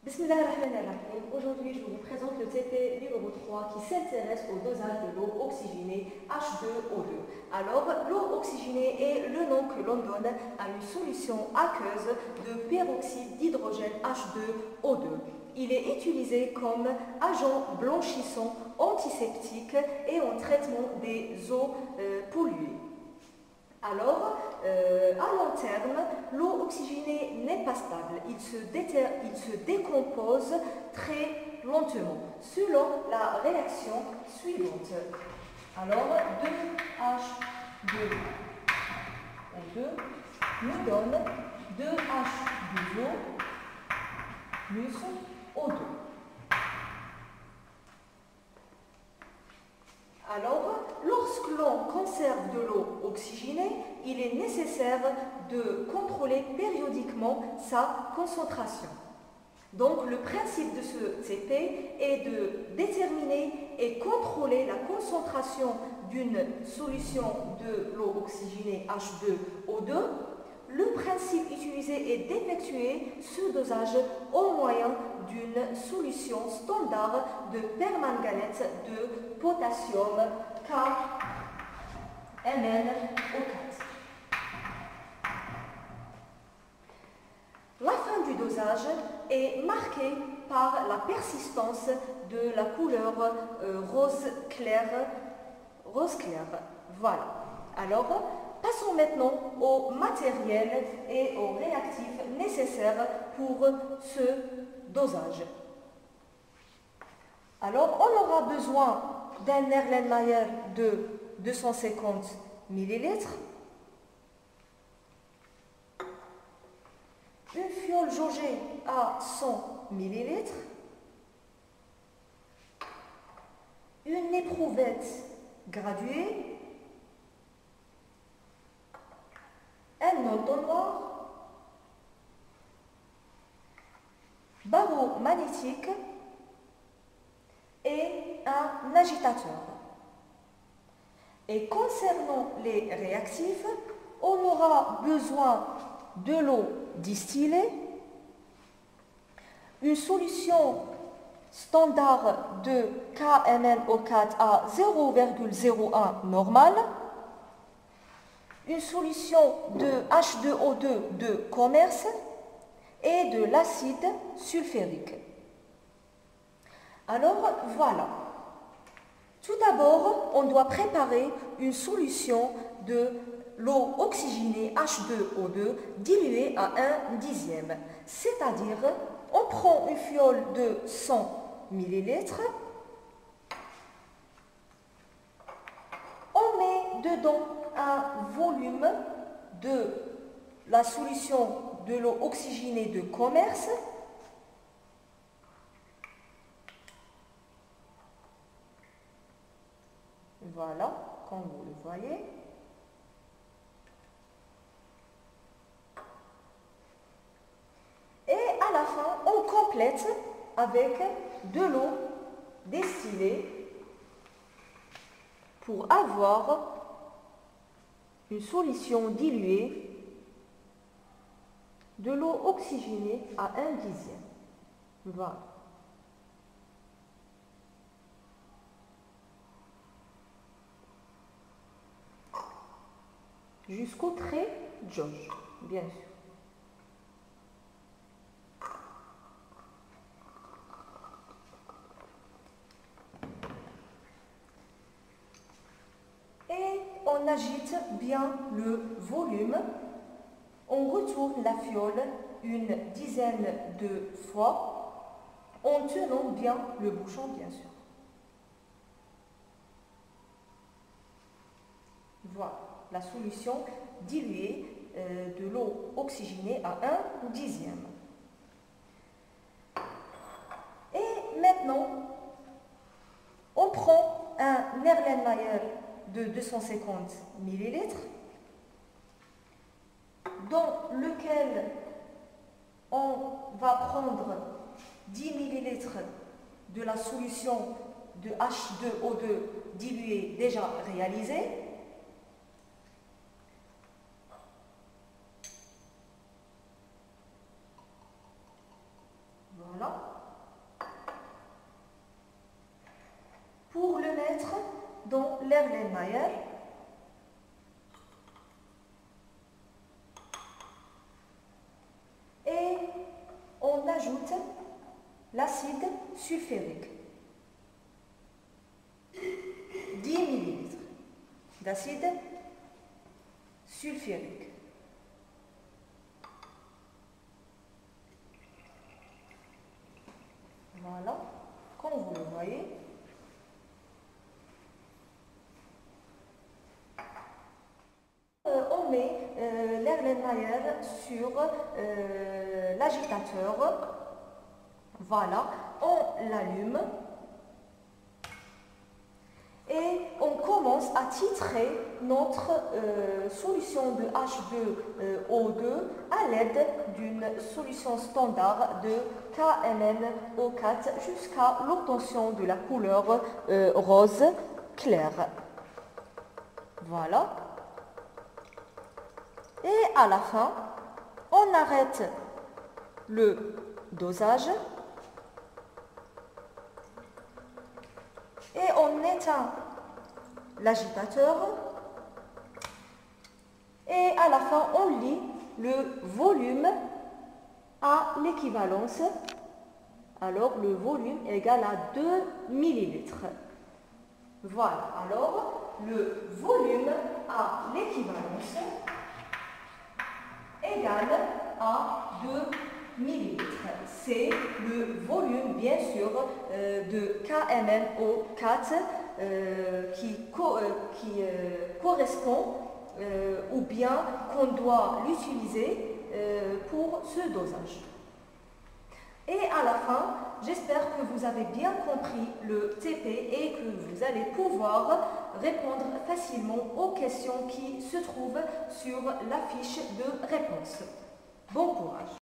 Bismillahirrahmanirrahim. Aujourd'hui, je vous présente le TP numéro 3 qui s'intéresse au dosage de l'eau oxygénée H2O2. Alors, l'eau oxygénée est le nom que l'on donne à une solution aqueuse de peroxyde d'hydrogène H2O2. Il est utilisé comme agent blanchissant, antiseptique et en traitement des eaux polluées. Alors, à long terme, l'eau oxygénée n'est pas stable. Il se décompose très lentement, selon la réaction suivante. Alors, 2H2O2 nous donne 2H2O plus O2. Alors, lorsque l'on conserve de l'eau oxygénée, il est nécessaire de contrôler périodiquement sa concentration. Donc, le principe de ce TP est de déterminer et contrôler la concentration d'une solution de l'eau oxygénée H2O2. Le principe utilisé est d'effectuer ce dosage au moyen d'une solution standard de permanganate de potassium KMnO4. La fin du dosage est marquée par la persistance de la couleur rose clair. Voilà. Alors, passons maintenant au matériel et aux réactifs nécessaires pour ce dosage. Alors, on aura besoin d'un Erlenmeyer de 250 ml, une fiole jaugée à 100 ml, une éprouvette graduée, un entonnoir, barreau magnétique et un agitateur. Et concernant les réactifs, on aura besoin de l'eau distillée, une solution standard de KMnO4 à 0,01 normal, une solution de H2O2 de commerce et de l'acide sulfurique. Alors voilà. Tout d'abord, on doit préparer une solution de l'eau oxygénée H2O2 diluée à 1/10. C'est-à-dire, on prend une fiole de 100 ml, on met dedans un volume de la solution de l'eau oxygénée de commerce. Voilà, comme vous le voyez. Et à la fin, on complète avec de l'eau distillée pour avoir une solution diluée de l'eau oxygénée à 1/10. Voilà. Jusqu'au trait jauge, bien sûr. Et on agite bien le volume. On retourne la fiole une dizaine de fois en tenant bien le bouchon, bien sûr. Voilà. La solution diluée de l'eau oxygénée à 1/10. Et maintenant, on prend un Erlenmeyer de 250 ml dans lequel on va prendre 10 ml de la solution de H2O2 diluée déjà réalisée. Voilà. dans l'Erlenmeyer. Et on ajoute l'acide sulfurique. 10 ml d'acide sulfurique. Voilà, comme vous le voyez. On met l'Erlenmeyer sur l'agitateur. Voilà, on l'allume. Et on commence à titrer notre solution de H2O2 à l'aide d'une solution standard de KMnO4 jusqu'à l'obtention de la couleur rose clair. Voilà. Et à la fin, on arrête le dosage. Et on éteint l'agitateur et à la fin on lit le volume à l'équivalence. Alors le volume est égal à 2 millilitres. Voilà, alors le volume à l'équivalence égale à 2 millilitres. C'est le volume, bien sûr, de KMnO4 qui correspond ou bien qu'on doit l'utiliser pour ce dosage. Et à la fin, j'espère que vous avez bien compris le TP et que vous allez pouvoir répondre facilement aux questions qui se trouvent sur la fiche de réponse. Bon courage!